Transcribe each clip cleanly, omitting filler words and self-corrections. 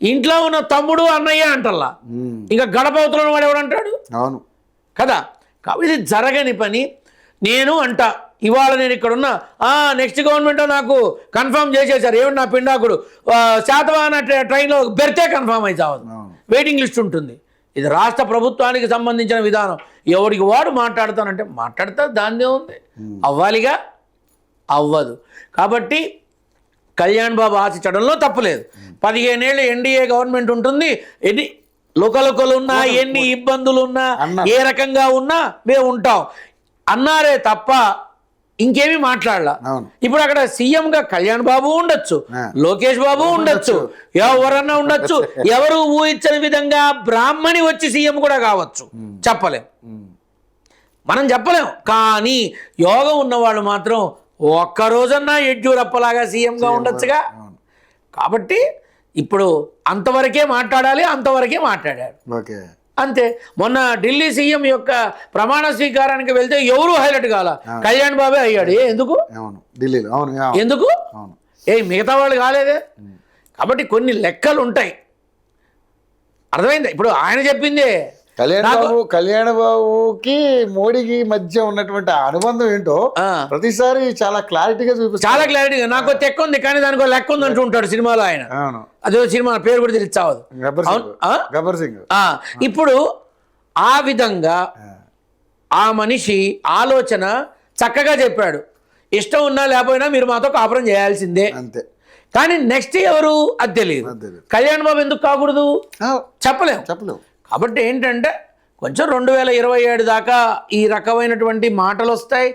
ఇంట్లో ఉన్న తమ్ముడు అన్నయ్య అంటల్లా, ఇంకా గడపవుతున్న వాడు ఎవడంటాడు? అవును కదా. కాబట్టి ఇది జరగని పని. నేను అంట ఇవాళ నేను ఇక్కడ ఉన్నా, నెక్స్ట్ గవర్నమెంట్ నాకు కన్ఫర్మ్ చేసేసారు, ఏమిటి నా పిండాకుడు శాతవాహన ట్రైన్లో బెర్తే కన్ఫర్మ్ అయితే అవ్వదు, వెయిటింగ్ లిస్ట్ ఉంటుంది. ఇది రాష్ట్ర ప్రభుత్వానికి సంబంధించిన విధానం. ఎవడికి వాడు మాట్లాడతానంటే మాట్లాడతా, దాన్నే ఉంది, అవ్వాలిగా, అవ్వదు. కాబట్టి కళ్యాణ్ బాబు ఆశించడంలో తప్పులేదు. 15 ఏళ్ళు ఎన్డీఏ గవర్నమెంట్ ఉంటుంది, ఎన్ని లోకలు ఉన్నా, ఎన్ని ఇబ్బందులు ఉన్నా, ఏ రకంగా ఉన్నా మేము ఉంటాం అన్నారే తప్ప ఇంకేమీ మాట్లాడలా. ఇప్పుడు అక్కడ సీఎంగా కళ్యాణ్ బాబు ఉండొచ్చు, లోకేష్ బాబు ఉండొచ్చు, ఎవరన్నా ఉండొచ్చు, ఎవరు ఊహించని విధంగా బ్రాహ్మణి వచ్చి సీఎం కూడా కావచ్చు, చెప్పలేం, మనం చెప్పలేం. కానీ యోగం ఉన్నవాళ్ళు మాత్రం ఒక్కరోజన్నా యడ్యూరప్పలాగా సీఎంగా ఉండొచ్చుగా. కాబట్టి ఇప్పుడు అంతవరకే మాట్లాడాలి, అంతవరకే మాట్లాడాడు, అంతే. మొన్న ఢిల్లీ సీఎం యొక్క ప్రమాణ స్వీకారానికి వెళ్తే ఎవరు హైలైట్ కాల, కళ్యాణ్ బాబే అయ్యాడు. ఎందుకు? ఎందుకు? మిగతా వాళ్ళు కాలేదే. కాబట్టి కొన్ని లెక్కలు ఉంటాయి, అర్థమైంది. ఇప్పుడు ఆయన చెప్పిందే, కళ్యాణ్ బాబుకి మోడీకి మధ్య ఉన్నటువంటి అనుబంధం ఏంటో ప్రతిసారి చాలా క్లారిటీగా చూపిస్తారు. చాలా క్లారిటీగా. నాకు తెక్క ఉంది కానీ దానికి లెక్క ఉంది అంటూ ఉంటాడు సినిమాలో ఆయన. అదే సినిమా పేరు కూడా తెలిసి చావదు, గబ్బర్ సింగ్. ఇప్పుడు ఆ విధంగా ఆ మనిషి ఆలోచన చక్కగా చెప్పాడు. ఇష్టం ఉన్నా లేకపోయినా మీరు మాతో కాపురం చేయాల్సిందే, అంతే. కానీ నెక్స్ట్ ఎవరు అది తెలియదు. కళ్యాణ్ బాబు ఎందుకు కాకూడదు చెప్పలేము. కాబట్టి ఏంటంటే కొంచెం 2027 దాకా ఈ రకమైనటువంటి మాటలు వస్తాయి,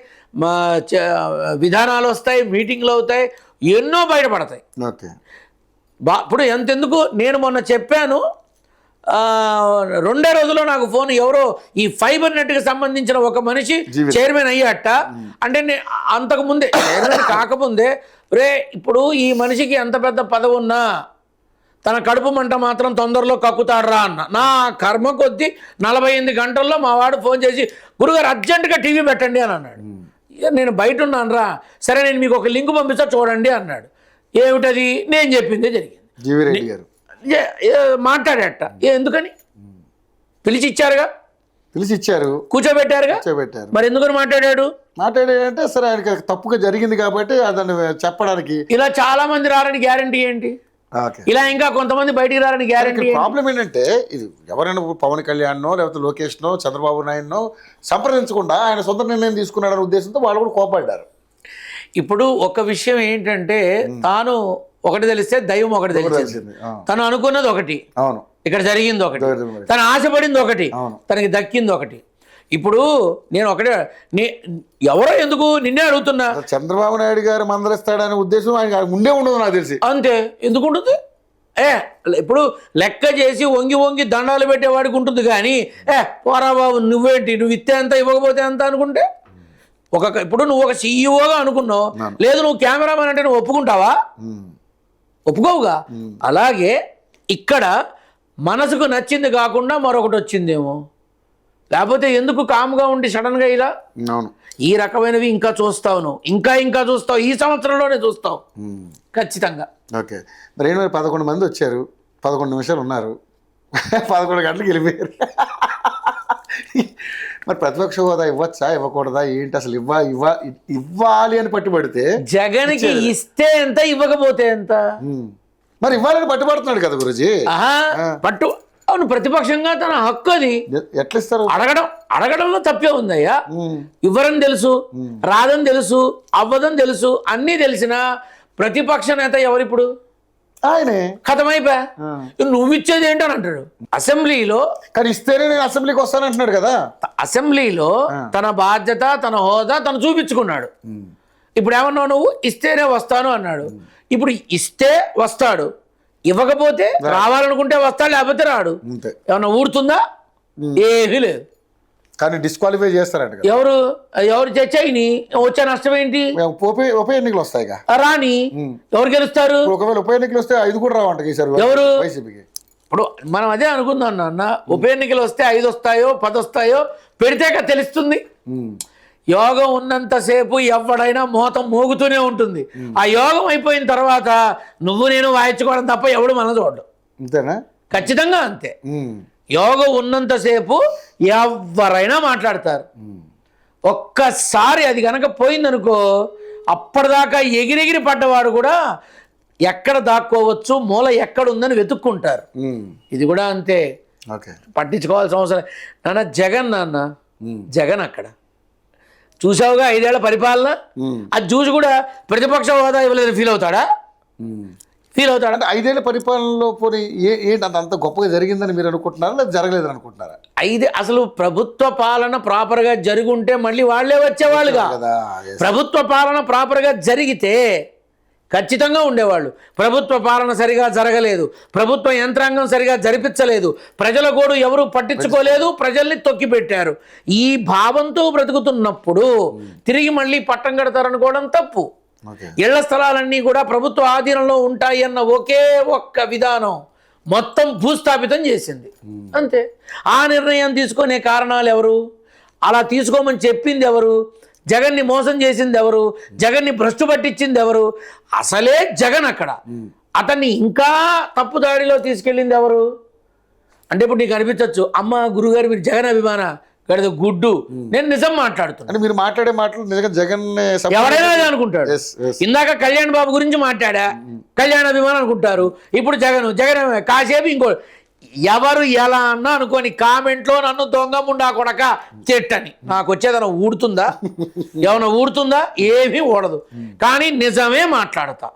విధానాలు వస్తాయి, మీటింగ్లు అవుతాయి, ఎన్నో బయటపడతాయి. ఇప్పుడు ఎంతెందుకు నేను మొన్న చెప్పాను, 2 రోజుల్లో నాకు ఫోన్ ఎవరో ఈ ఫైబర్ నెట్కి సంబంధించిన ఒక మనిషి చైర్మన్ అయ్యాట. అంటే అంతకుముందే చైర్మన్ కాకముందే, రే ఇప్పుడు ఈ మనిషికి ఎంత పెద్ద పదవి ఉన్నా తన కడుపు మంట మాత్రం తొందరలో కక్కుతాడరా అన్న. నా కర్మ కొద్దీ 48 గంటల్లో మా వాడు ఫోన్ చేసి, గురుగారు అర్జెంటుగా టీవీ పెట్టండి అని అన్నాడు. నేను బయట ఉన్నాను రా, సరే నేను మీకు ఒక లింక్ పంపిస్తా చూడండి అన్నాడు. ఏమిటది? నేను చెప్పిందే జరిగింది. మాట్లాడట. ఎందుకని? పిలిచి ఇచ్చారు, కూర్చోబెట్టారుగా. మరి ఎందుకని మాట్లాడాడంటే సరే ఆయనకి తప్పుగా జరిగింది కాబట్టి అతను చెప్పడానికి. ఇలా చాలా మంది రారని గ్యారంటీ ఏంటి? ఇలా ఇంకా కొంతమంది బయటికి రారని గ్యారెంటీ. ప్రాబ్లం ఏంటంటే ఇది ఎవరైనా పవన్ కళ్యాణ్నో లేకపోతే లోకేష్నో చంద్రబాబు నాయుడునో సంప్రదించకుండా ఆయన సొంత నిర్ణయం తీసుకున్నాడనే ఉద్దేశంతో వాళ్ళు కూడా కోపడ్డారు. ఇప్పుడు ఒక విషయం ఏంటంటే, తాను ఒకటి తెలిస్తే దైవం ఒకటి తెలిసింది. తను అనుకున్నది ఒకటి, ఇక్కడ జరిగింది ఒకటి, తను ఆశపడింది ఒకటి, తనకి దక్కింది ఒకటి. ఇప్పుడు నేను ఒకటే, ఎవరో ఎందుకు నిన్నే అడుగుతున్నా, చంద్రబాబు నాయుడు గారు మందలిస్తాడనే ఉద్దేశం ఆయన ముందే ఉండదు నాకు తెలిసి. అంతే. ఎందుకు ఉంటుంది? ఇప్పుడు లెక్క చేసి వంగి దండాలు పెట్టేవాడికి ఉంటుంది, కానీ పోరా బాబు నువ్వేంటి, నువ్వు ఇస్తే ఎంత ఇవ్వకపోతే ఎంత అనుకుంటే ఇప్పుడు నువ్వు ఒక సీఈఓగా అనుకున్నావు, లేదు నువ్వు కెమెరామెన్ అంటే నువ్వు ఒప్పుకుంటావా? ఒప్పుకోవుగా. అలాగే ఇక్కడ మనసుకు నచ్చింది కాకుండా మరొకటి వచ్చిందేమో, లేకపోతే ఎందుకు కామ్గా ఉండి సడన్గా ఇలా ఈ రకమైనవి ఇంకా చూస్తావు, నువ్వు ఇంకా చూస్తావు, ఈ సంవత్సరంలోనే చూస్తావు ఖచ్చితంగా. ఓకే. మరి 11 మంది వచ్చారు, 11 నిమిషాలు ఉన్నారు, 11 గంటలకు వెళ్ళిపోయారు. మరి ప్రతిపక్ష హోదా ఇవ్వచ్చా ఇవ్వకూడదా ఏంటి అసలు? ఇవ్వాలి అని పట్టుబడితే జగన్కి ఇస్తే ఎంత, ఇవ్వకపోతే ఎంత? మరి ఇవ్వాలని పట్టుబడుతున్నాడు కదా గురూజీ. అవును, ప్రతిపక్షంగా తన హక్కు అది. ఎట్లా ఇస్తారు? అడగడంలో తప్పే ఉందయ్యా. ఇవ్వరని తెలుసు, రాదని తెలుసు, అవ్వదని తెలుసు, అన్నీ తెలిసినా ప్రతిపక్ష నేత ఎవరిప్పుడు? ఆయనే. ఖతమైపోయా. నువ్వు ఇచ్చేది ఏంటని అంటాడు అసెంబ్లీలో. కానీ ఇస్తేనే నేను అసెంబ్లీకి వస్తానంటున్నాడు కదా. అసెంబ్లీలో తన బాధ్యత, తన హోదా తను చూపించుకున్నాడు. ఇప్పుడు ఏమన్నావు నువ్వు? ఇస్తేనే వస్తాను అన్నాడు. ఇప్పుడు ఇస్తే వస్తాడు, ఇవ్వకపోతే రావాలనుకుంటే వస్తాడు, లేకపోతే రాడు. ఏమన్నా ఊడుతుందా? ఏమీ లేదు. కానీ డిస్క్వాలిఫై చేస్తారంట. ఎవరు చచ్చాయి? వచ్చే నష్టం ఏంటి? ఉప ఎన్నికలు వస్తాయి రాని ఎవరు గెలుస్తారు? ఒకవేళ ఉప ఎన్నికలు వస్తే 5 కూడా రావంట ఈసారి ఎవరు? వైసీపీకి. ఇప్పుడు మనం అదే అనుకుందాం నాన్న, ఉప ఎన్నికలు వస్తే 5 వస్తాయో 10 వస్తాయో పెడితే తెలుస్తుంది. యోగం ఉన్నంతసేపు ఎవడైనా మోతం మోగుతూనే ఉంటుంది. ఆ యోగం అయిపోయిన తర్వాత నువ్వు నేను వాయించుకోవడం తప్ప ఎవడు మనం చూడడం. అంతేనా? ఖచ్చితంగా అంతే. యోగం ఉన్నంతసేపు ఎవరైనా మాట్లాడతారు. ఒక్కసారి అది కనుక పోయిందనుకో అప్పటిదాకా ఎగిరెగిరి పడ్డవాడు కూడా ఎక్కడ దాక్కోవచ్చు, మూల ఎక్కడ ఉందని వెతుక్కుంటారు. ఇది కూడా అంతే. పట్టించుకోవాల్సిన అవసరం నాన్న. జగన్ అక్కడ చూసావుగా 5 ఏళ్ల పరిపాలన. అది చూసి కూడా ప్రతిపక్ష హోదా ఇవ్వలేదు ఫీల్ అవుతాడా? ఫీల్ అవుతాడా? అంటే 5 ఏళ్ల పరిపాలనలో పోనీ ఏంటి అంత గొప్పగా జరిగిందని మీరు అనుకుంటున్నారా, లేదా జరగలేదని అనుకుంటున్నారా? అసలు ప్రభుత్వ పాలన ప్రాపర్గా జరుగుంటే మళ్ళీ వాళ్ళే వచ్చేవాళ్ళుగా. ప్రభుత్వ పాలన ప్రాపర్గా జరిగితే ఖచ్చితంగా ఉండేవాళ్ళు. ప్రభుత్వ పాలన సరిగా జరగలేదు, ప్రభుత్వ యంత్రాంగం సరిగా జరిపించలేదు, ప్రజల గోడు ఎవరు పట్టించుకోలేదు, ప్రజల్ని తొక్కిపెట్టారు. ఈ భావంతో బ్రతుకుతున్నప్పుడు తిరిగి మళ్ళీ పట్టం కడతారనుకోవడం తప్పు. ఇళ్ల స్థలాలన్నీ కూడా ప్రభుత్వ ఆధీనంలో ఉంటాయి అన్న ఒకే ఒక్క విధానం మొత్తం భూస్థాపితం చేసింది. అంతే. ఆ నిర్ణయం తీసుకునే కారణాలు ఎవరు? అలా తీసుకోమని చెప్పింది ఎవరు? జగన్ని మోసం చేసింది ఎవరు? జగన్ని భ్రష్టు పట్టించింది ఎవరు? అసలే జగన్ అక్కడ. అతన్ని ఇంకా తప్పుదాడిలో తీసుకెళ్ళింది ఎవరు? అంటే ఇప్పుడు నీకు అనిపించవచ్చు, అమ్మ గురుగారు మీరు జగన్ అభిమాన గడిద గుడ్డు. నేను నిజం మాట్లాడుతున్నాను. అంటే మీరు మాట్లాడే మాటలు నిజంగా జగన్ ఎవరైనా అదే అనుకుంటాడు. ఇందాక కళ్యాణ్ బాబు గురించి మాట్లాడా, కళ్యాణ్ అభిమానం అనుకుంటారు. ఇప్పుడు జగన్ కాసేపు ఇంకో ఎవరు ఎలా అన్నా అనుకోని కామెంట్లో నన్ను దొంగముండా కొడక తిట్టని. నాకు వచ్చేదన్నా ఊడుతుందా? ఏమన్నా ఊడుతుందా? ఏమీ ఊడదు. కానీ నిజమే మాట్లాడతా,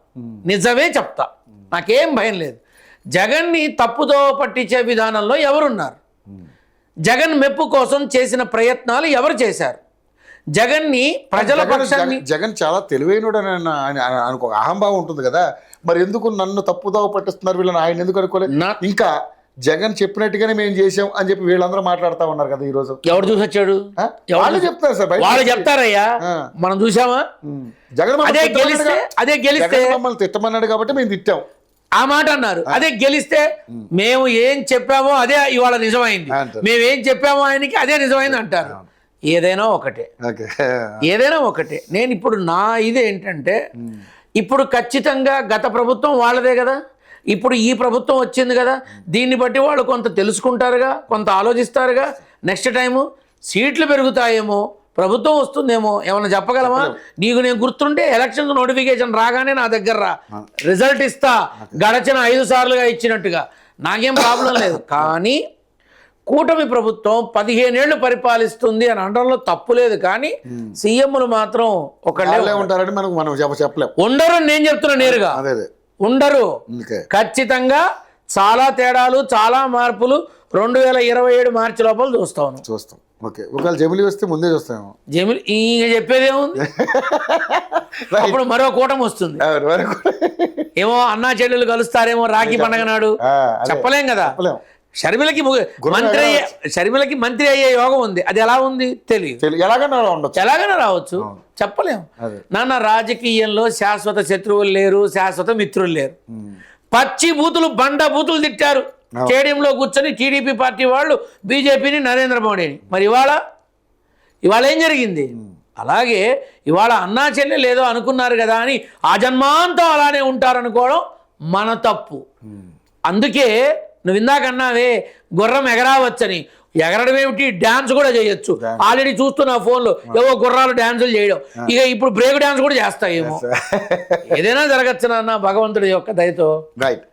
నిజమే చెప్తా, నాకేం భయం లేదు. జగన్ని తప్పుదో పట్టించే విధానంలో ఎవరున్నారు? జగన్ మెప్పు కోసం చేసిన ప్రయత్నాలు ఎవరు చేశారు? జగన్ని ప్రజల పక్షాన్ని జగన్ చాలా తెలివైనడు అనుకో అహంభావం ఉంటుంది కదా. మరి ఎందుకు నన్ను తప్పుదో పట్టిస్తున్నారు వీళ్ళని, ఆయన ఎందుకు అనుకోలేదు? ఇంకా జగన్ చెప్పినట్టుగానే మేము చేసాం అని చెప్పి వీళ్ళందరూ మాట్లాడుతూ ఉన్నారు కదా ఈ రోజు. ఎవరు చూసి వచ్చాడు? వాళ్ళు చెప్తారు సార్, వాళ్ళు చెప్తారయ్యా, మనం చూసామా? జగన్ అదే గెలిస్తే మమ్మల్ని తిట్టమన్నాడు కాబట్టి మేము తిట్టాం ఆ మాట అన్నారు. అదే గెలిస్తే మేము ఏం చెప్పామో అదే ఇవాళ నిజమైంది, మేమేం చెప్పామో ఆయనకి అదే నిజమైంది అంటారు. ఏదైనా ఒకటే. నేను ఇప్పుడు నా ఇది ఏంటంటే, ఇప్పుడు ఖచ్చితంగా గత ప్రభుత్వం వాళ్ళదే కదా, ఇప్పుడు ఈ ప్రభుత్వం వచ్చింది కదా, దీన్ని బట్టి వాళ్ళు కొంత తెలుసుకుంటారుగా, కొంత ఆలోచిస్తారుగా. నెక్స్ట్ టైము సీట్లు పెరుగుతాయేమో, ప్రభుత్వం వస్తుందేమో, ఏమన్నా చెప్పగలమా? నీకు నేను గుర్తుంటే ఎలక్షన్స్ నోటిఫికేషన్ రాగానే నా దగ్గర రా, రిజల్ట్ ఇస్తా, గడచిన 5 సార్లుగా ఇచ్చినట్టుగా, నాకేం ప్రాబ్లం లేదు. కానీ కూటమి ప్రభుత్వం 15 ఏళ్ళు పరిపాలిస్తుంది అని అనడంలో తప్పు లేదు. కానీ సీఎంలు మాత్రం ఒకళ్ళే ఉంటారని మనం చెప్పలేము. ఉండరు అని నేను చెప్తున్నా నేరుగా, ఉండరు. ఖచ్చితంగా చాలా తేడాలు, చాలా మార్పులు 2027 మార్చి లోపల చూస్తాం. ఓకే, ఒకవేళ జమిలి వస్తే ముందే చూస్తాము. జమిలి ఇంకా చెప్పేదేముంది, అప్పుడు మరో కూటమి వస్తుంది ఏమో, అన్నా చెల్లెలు కలుస్తారేమో రాఖీ పండగ నాడు, చెప్పలేం కదా. షర్మిలకి మంత్రి అయ్యే యోగం ఉంది, అది ఎలా ఉంది తెలియదు, ఎలాగైనా రావచ్చు, చెప్పలేము. నాన్న రాజకీయంలో శాశ్వత శత్రువులు లేరు, శాశ్వత మిత్రులు లేరు. పచ్చి బూతులు, బండ బూతులు తిట్టారు స్టేడియంలో కూర్చొని టీడీపీ పార్టీ వాళ్ళు బీజేపీని, నరేంద్ర మోడీని. మరి ఇవాళ ఏం జరిగింది? అలాగే ఇవాళ అన్నా చెల్లెలు ఏదో అనుకున్నారు కదా అని ఆ జన్మాంతం అలానే ఉంటారనుకోవడం మన తప్పు. అందుకే నువ్వు ఇందాక అన్నావే గుర్రం ఎగరావచ్చని, ఎగరడం ఏమిటి, డ్యాన్స్ కూడా చేయొచ్చు. ఆల్రెడీ చూస్తున్నా ఫోన్లో ఏవో గుర్రాలు డ్యాన్సులు చేయడం, ఇక ఇప్పుడు బ్రేక్ డ్యాన్స్ కూడా చేస్తాయేమో. ఏదైనా జరగచ్చు నాన్న భగవంతుడి యొక్క దయతో. రైట్.